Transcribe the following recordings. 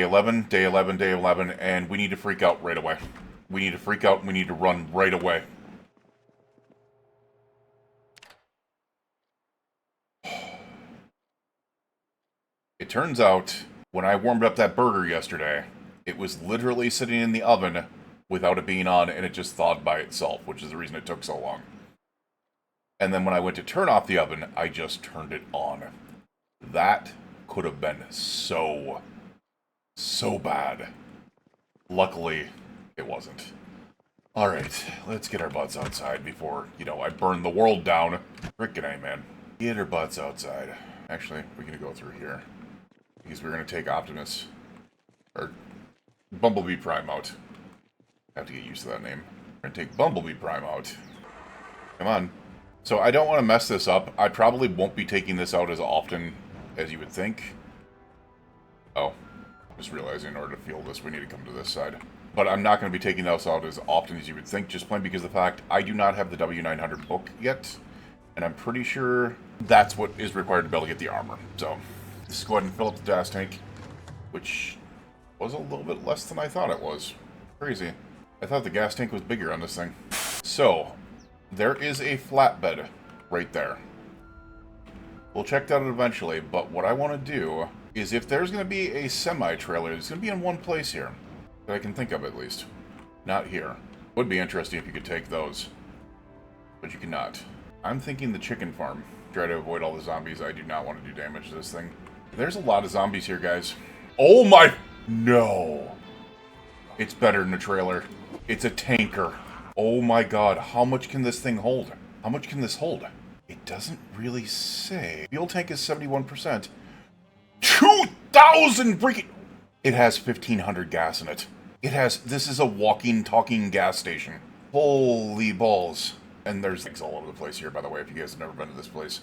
11, day 11, day 11, and we need to freak out right away. We need to freak out and we need to run right away. It turns out, when I warmed up that burger yesterday, it was literally sitting in the oven without it being on, and it just thawed by itself, which is the reason it took so long. And then when I went to turn off the oven, I just turned it on. That could have been so bad. Luckily, it wasn't. Alright, let's get our butts outside before, I burn the world down. Frickin' A, man. Get our butts outside. Actually, we're gonna go through here. Because we're gonna take Optimus, or Bumblebee Prime out. I have to get used to that name. We're gonna take Bumblebee Prime out. Come on. So I don't want to mess this up. I probably won't be taking this out as often as you would think. Oh, just realizing in order to feel this, we need to come to this side. But I'm not going to be taking this out as often as you would think, just plain because of the fact I do not have the W900 book yet. And I'm pretty sure that's what is required to be able to get the armor. So, let's go ahead and fill up the gas tank, which was a little bit less than I thought it was. Crazy. I thought the gas tank was bigger on this thing. So, there is a flatbed right there. We'll check that out eventually, but what I want to do is if there's going to be a semi-trailer, it's going to be in one place here. That I can think of, at least. Not here. Would be interesting if you could take those. But you cannot. I'm thinking the chicken farm. Try to avoid all the zombies. I do not want to do damage to this thing. There's a lot of zombies here, guys. Oh my... No. It's better than a trailer. It's a tanker. Oh my god, how much can this thing hold? How much can this hold? It doesn't really say. Fuel tank is 71%. 2,000 freaking... It has 1,500 gas in it. It has... This is a walking, talking gas station. Holy balls. And there's things all over the place here, by the way, if you guys have never been to this place.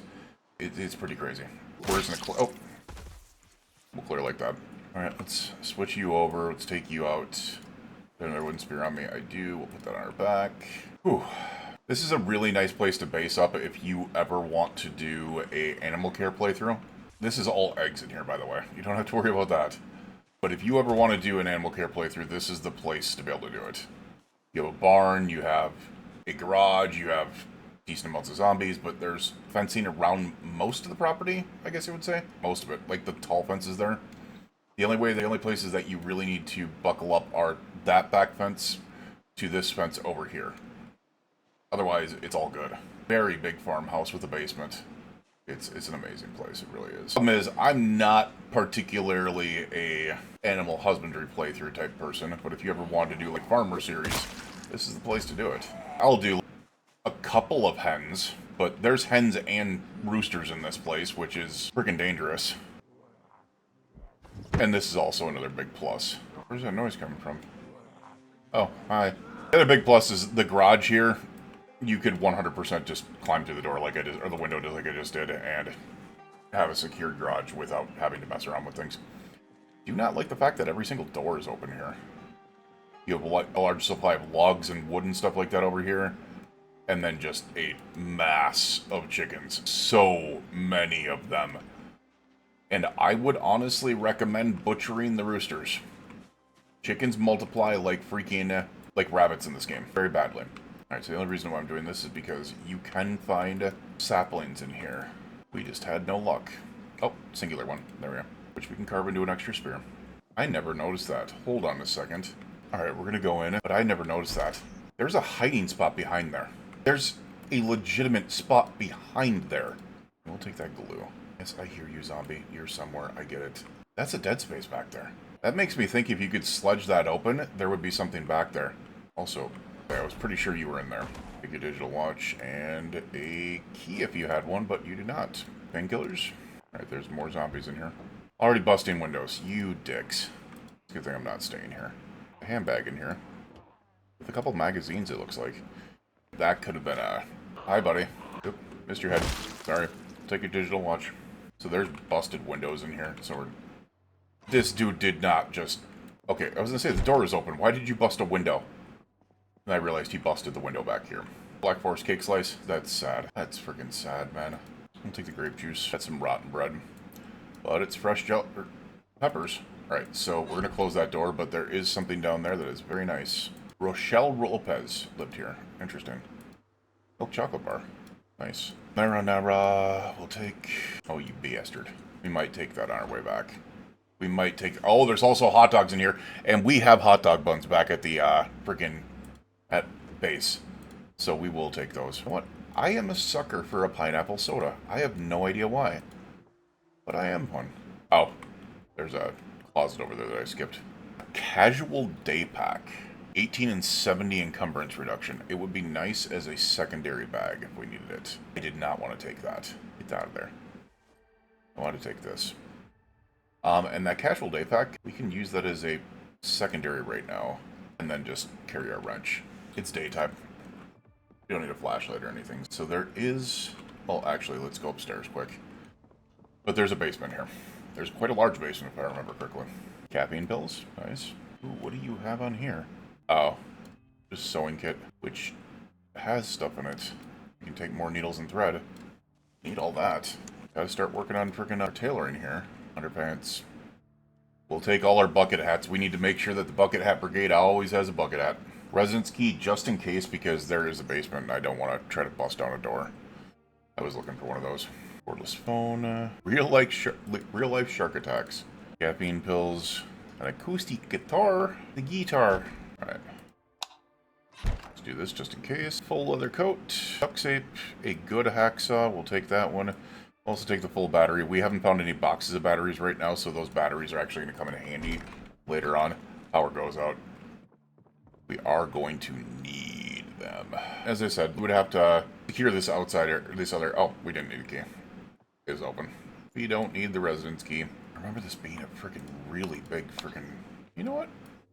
It's pretty crazy. Where's the... Oh. We'll clear like that. Alright, let's switch you over. Let's take you out. Another wooden spear on me. I do. We'll put that on our back. Whew. This is a really nice place to base up if you ever want to do a animal care playthrough. This is all eggs in here, by the way. You don't have to worry about that. But if you ever want to do an animal care playthrough, this is the place to be able to do it. You have a barn, you have a garage, you have decent amounts of zombies, but there's fencing around most of the property, I guess you would say. Most of it. Like the tall fences there. The only places that you really need to buckle up are that back fence to this fence over here. Otherwise, it's all good. Very big farmhouse with a basement. It's an amazing place, it really is. The problem is, I'm not particularly a animal husbandry playthrough type person, but if you ever wanted to do like Farmer series, this is the place to do it. I'll do a couple of hens, but there's hens and roosters in this place, which is freaking dangerous. And this is also another big plus. Where's that noise coming from? Oh, hi. The other big plus is the garage here. You could 100% just climb through the door like I did, or the window like I just did, and have a secured garage without having to mess around with things. Do not like the fact that every single door is open here. You have a large supply of logs and wood and stuff like that over here, and then just a mass of chickens. So many of them. And I would honestly recommend butchering the roosters. Chickens multiply like freaking, like rabbits in this game. Very badly. Alright, so the only reason why I'm doing this is because you can find saplings in here. We just had no luck. Oh, singular one. There we go. Which we can carve into an extra spear. I never noticed that. Hold on a second. Alright, we're gonna go in, but I never noticed that. There's a hiding spot behind there. There's a legitimate spot behind there. We'll take that glue. Yes, I hear you, zombie. You're somewhere. I get it. That's a dead space back there. That makes me think if you could sludge that open, there would be something back there. Also, I was pretty sure you were in there. Take a digital watch and a key if you had one, but you do not. Painkillers. Alright, there's more zombies in here. Already busting windows. You dicks. It's a good thing I'm not staying here. A handbag in here. With a couple magazines, it looks like. That could have been a... Hi, buddy. Oop, missed your head. Sorry. Take your digital watch. So there's busted windows in here. So we're... This dude did not just... Okay, I was gonna say, the door is open. Why did you bust a window? And I realized he busted the window back here. Black Forest cake slice? That's sad. That's freaking sad, man. I'll take the grape juice. That's some rotten bread. But it's fresh peppers. Alright, so we're going to close that door, but there is something down there that is very nice. Rochelle Lopez lived here. Interesting. Milk chocolate bar. Nice. Marinara, we'll take... Oh, you bastard. We might take that on our way back. We might take... Oh, there's also hot dogs in here. And we have hot dog buns back at the, freaking... at base. So we will take those. You know what? I am a sucker for a pineapple soda. I have no idea why. But I am one. Oh. There's a closet over there that I skipped. Casual day pack. 18 and 70 encumbrance reduction. It would be nice as a secondary bag if we needed it. I did not want to take that. Get that out of there. I want to take this. And that casual day pack, we can use that as a secondary right now. And then just carry our wrench. It's daytime. You don't need a flashlight or anything. So there is... Well, actually, let's go upstairs quick. But there's a basement here. There's quite a large basement, if I remember correctly. Caffeine pills. Nice. Ooh, what do you have on here? Oh. Just sewing kit, which has stuff in it. You can take more needles and thread. Need all that. Gotta start working on freaking our tailoring here. Underpants. We'll take all our bucket hats. We need to make sure that the bucket hat brigade always has a bucket hat. Residence key, just in case, because there is a basement and I don't want to try to bust down a door. I was looking for one of those. Cordless phone. Real life shark attacks. Caffeine pills. An acoustic guitar. The guitar. Alright. Let's do this just in case. Full leather coat. Duct tape. A good hacksaw. We'll take that one. Also take the full battery. We haven't found any boxes of batteries right now, so those batteries are actually going to come in handy later on. Power goes out. We are going to need them. As I said, we would have to secure this outside, this other... Oh, we didn't need a key. It is open. We don't need the residence key. I remember this being a freaking really big freaking... You know what?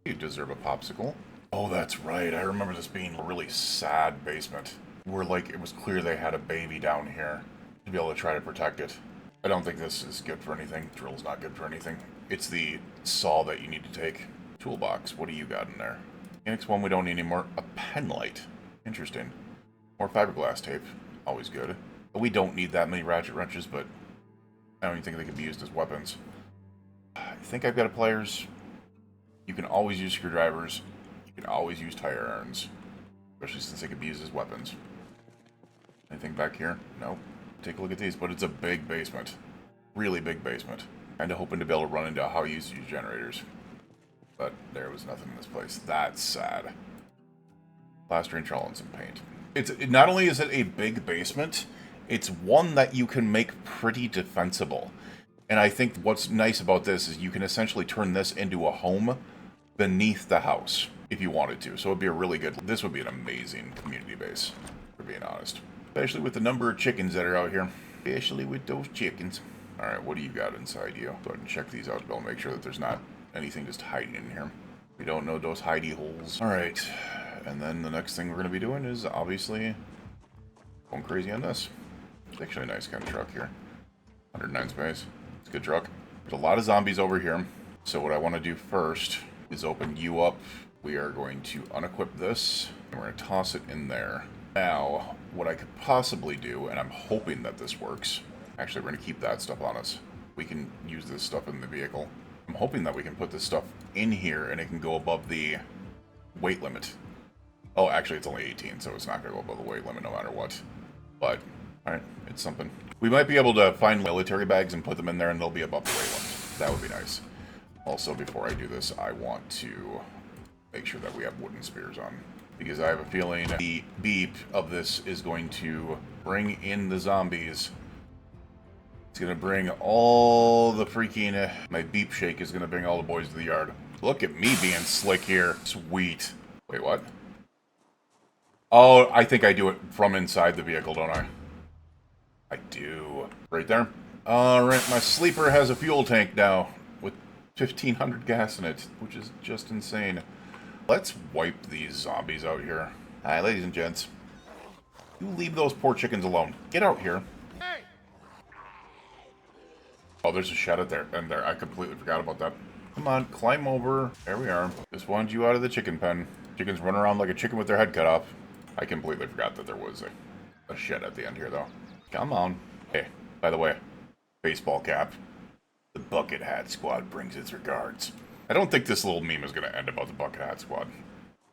You deserve a popsicle. Oh, that's right. I remember this being a really sad basement. Where, like, it was clear they had a baby down here to be able to try to protect it. I don't think this is good for anything. Drill's not good for anything. It's the saw that you need to take. Toolbox. What do you got in there? Annex 1 we don't need anymore. A pen light. Interesting. More fiberglass tape. Always good. We don't need that many ratchet wrenches, but I don't even think they can be used as weapons. I think I've got a pliers. You can always use screwdrivers. You can always use tire irons. Especially since they can be used as weapons. Anything back here? No. Take a look at these, but it's a big basement. Really big basement. Kinda hoping to be able to run into how you use generators. But there was nothing in this place. That's sad. Plastering, trowel, and some paint. Not only is it a big basement, it's one that you can make pretty defensible. And I think what's nice about this is you can essentially turn this into a home beneath the house if you wanted to. So it'd be a really good... This would be an amazing community base, for being honest. Especially with the number of chickens that are out here. Especially with those chickens. Alright, what do you got inside you? Go ahead and check these out to be able to make sure that there's not anything just hiding in here. We don't know those hidey holes. Alright, and then the next thing we're going to be doing is obviously going crazy on this. It's actually a nice kind of truck here. 109 space. It's a good truck. There's a lot of zombies over here. So what I want to do first is open you up. We are going to unequip this, and we're going to toss it in there. Now, what I could possibly do, and I'm hoping that this works, actually we're going to keep that stuff on us. We can use this stuff in the vehicle. I'm hoping that we can put this stuff in here and it can go above the weight limit. Oh, actually it's only 18, so it's not going to go above the weight limit no matter what. But, alright, it's something. We might be able to find military bags and put them in there and they'll be above the weight limit. That would be nice. Also, before I do this, I want to make sure that we have wooden spears on. Because I have a feeling the beep of this is going to bring in the zombies. It's going to bring all the freaking... my beep shake is going to bring all the boys to the yard. Look at me being slick here. Sweet. Wait, what? Oh, I think I do it from inside the vehicle, don't I? I do. Right there. Alright, my sleeper has a fuel tank now. With 1,500 gas in it. Which is just insane. Let's wipe these zombies out here. Hi, ladies and gents. You leave those poor chickens alone. Get out here. Hey. Oh, there's a shed out there. And there. I completely forgot about that. Come on, climb over. There we are. Just wanted you out of the chicken pen. Chickens run around like a chicken with their head cut off. I completely forgot that there was a shed at the end here, though. Come on. Hey, by the way, baseball cap. The Bucket Hat Squad brings its regards. I don't think this little meme is going to end about the Bucket Hat Squad.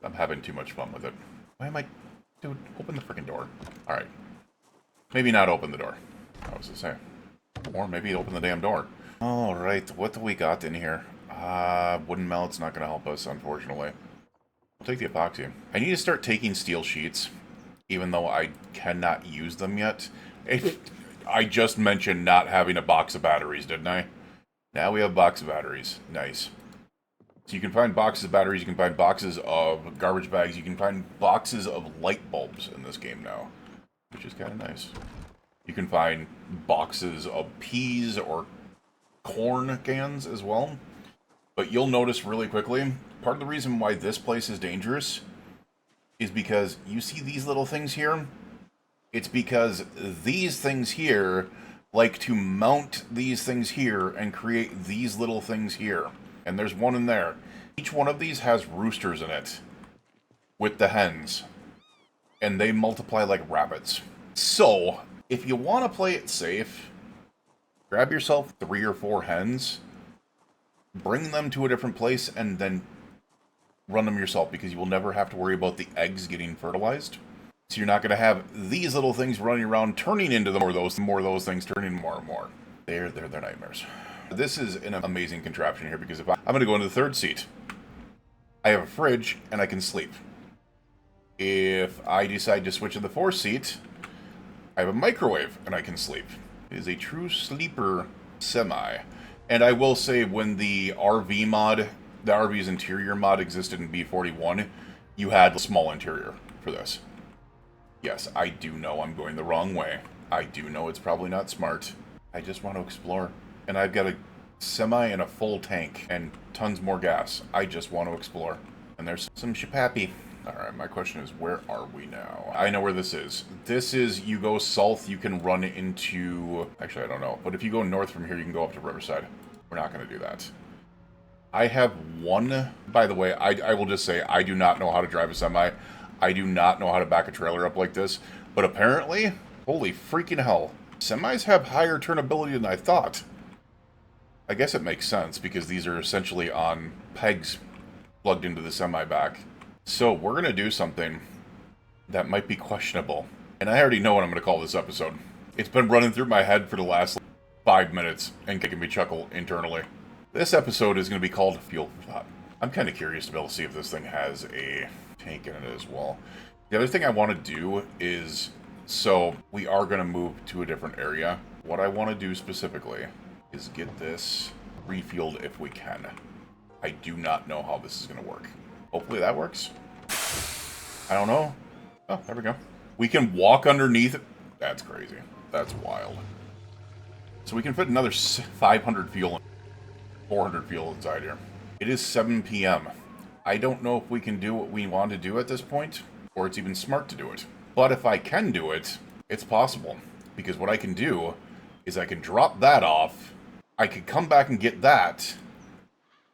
I'm having too much fun with it. Why am I... Dude, open the freaking door. Alright. Maybe not open the door. I was going to say. Or maybe open the damn door. Alright, what do we got in here? Wooden mallet's not going to help us, unfortunately. I'll take the epoxy. I need to start taking steel sheets, even though I cannot use them yet. I just mentioned not having a box of batteries, didn't I? Now we have a box of batteries. Nice. So you can find boxes of batteries, you can find boxes of garbage bags, you can find boxes of light bulbs in this game now, which is kind of nice. You can find boxes of peas or corn cans as well. But you'll notice really quickly, part of the reason why this place is dangerous is because you see these little things here? It's because these things here like to mount these things here and create these little things here. And there's one in there. Each one of these has roosters in it with the hens. And they multiply like rabbits. So, if you want to play it safe, grab yourself 3 or 4 hens, bring them to a different place, and then run them yourself, because you will never have to worry about the eggs getting fertilized. So you're not going to have these little things running around turning into more of those things turning more and more. They're nightmares. This is an amazing contraption here, because if I'm going to go into the third seat, I have a fridge and I can sleep. If I decide to switch to the fourth seat, I have a microwave and I can sleep. It is a true sleeper semi. And I will say, when the RV mod, the RV's interior mod existed in B41, you had a small interior for this. Yes, I do know I'm going the wrong way. I do know it's probably not smart. I just want to explore. And I've got a semi and a full tank and tons more gas. I just want to explore. And there's some shipappy. Alright, my question is, where are we now? I know where this is. This is, you go south, you can run into... Actually, I don't know. But if you go north from here, you can go up to Riverside. We're not going to do that. I have one... By the way, I will just say, I do not know how to drive a semi. I do not know how to back a trailer up like this. But apparently, holy freaking hell, semis have higher turnability than I thought. I guess it makes sense, because these are essentially on pegs plugged into the semi back. So, we're going to do something that might be questionable. And I already know what I'm going to call this episode. It's been running through my head for the last 5 minutes and making me chuckle internally. This episode is going to be called Fuel for Thought. I'm kind of curious to be able to see if this thing has a tank in it as well. The other thing I want to do is, so we are going to move to a different area. What I want to do specifically is get this refueled if we can. I do not know how this is going to work. Hopefully that works. I don't know. Oh, there we go. We can walk underneath it. That's crazy. That's wild. So we can fit another 500 fuel, 400 fuel inside here. It is 7 p.m. I don't know if we can do what we want to do at this point, or it's even smart to do it. But if I can do it, it's possible. Because what I can do is I can drop that off, I could come back and get that,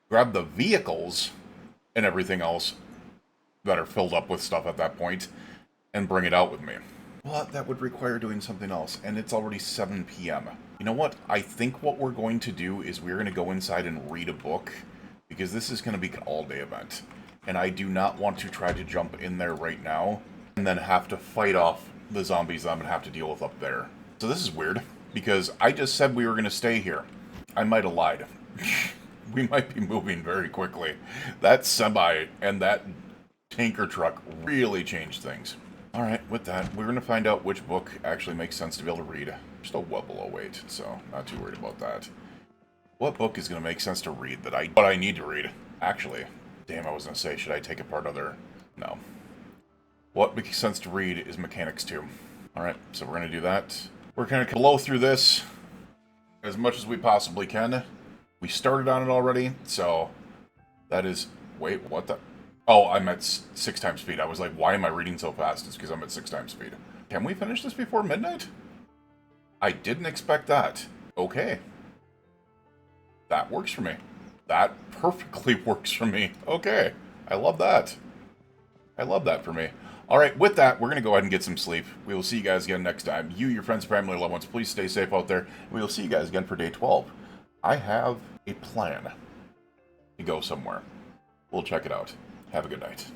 grab the vehicles and everything else that are filled up with stuff at that point, and bring it out with me. But that would require doing something else, and it's already 7 p.m. You know what? I think what we're going to do is we're going to go inside and read a book, because this is going to be an all-day event. And I do not want to try to jump in there right now, and then have to fight off the zombies that I'm going to have to deal with up there. So this is weird, because I just said we were going to stay here. I might have lied. We might be moving very quickly. That semi and that tanker truck really changed things. Alright, with that, we're going to find out which book actually makes sense to be able to read. We're still well below weight, so not too worried about that. What book is going to make sense to read that I need to read? Actually, damn, I was going to say, should I take apart other... No. What makes sense to read is Mechanics 2. Alright, so we're going to do that. We're going to blow through this as much as we possibly can. We started on it already, so that is... Wait, what the... Oh, I'm at 6 times speed. I was like, why am I reading so fast? It's because I'm at 6 times speed. Can we finish this before midnight? I didn't expect that. Okay. That works for me. That perfectly works for me. Okay. I love that. I love that for me. Alright, with that, we're going to go ahead and get some sleep. We will see you guys again next time. You, your friends, family, loved ones, please stay safe out there. We will see you guys again for day 12. I have a plan to go somewhere. We'll check it out. Have a good night.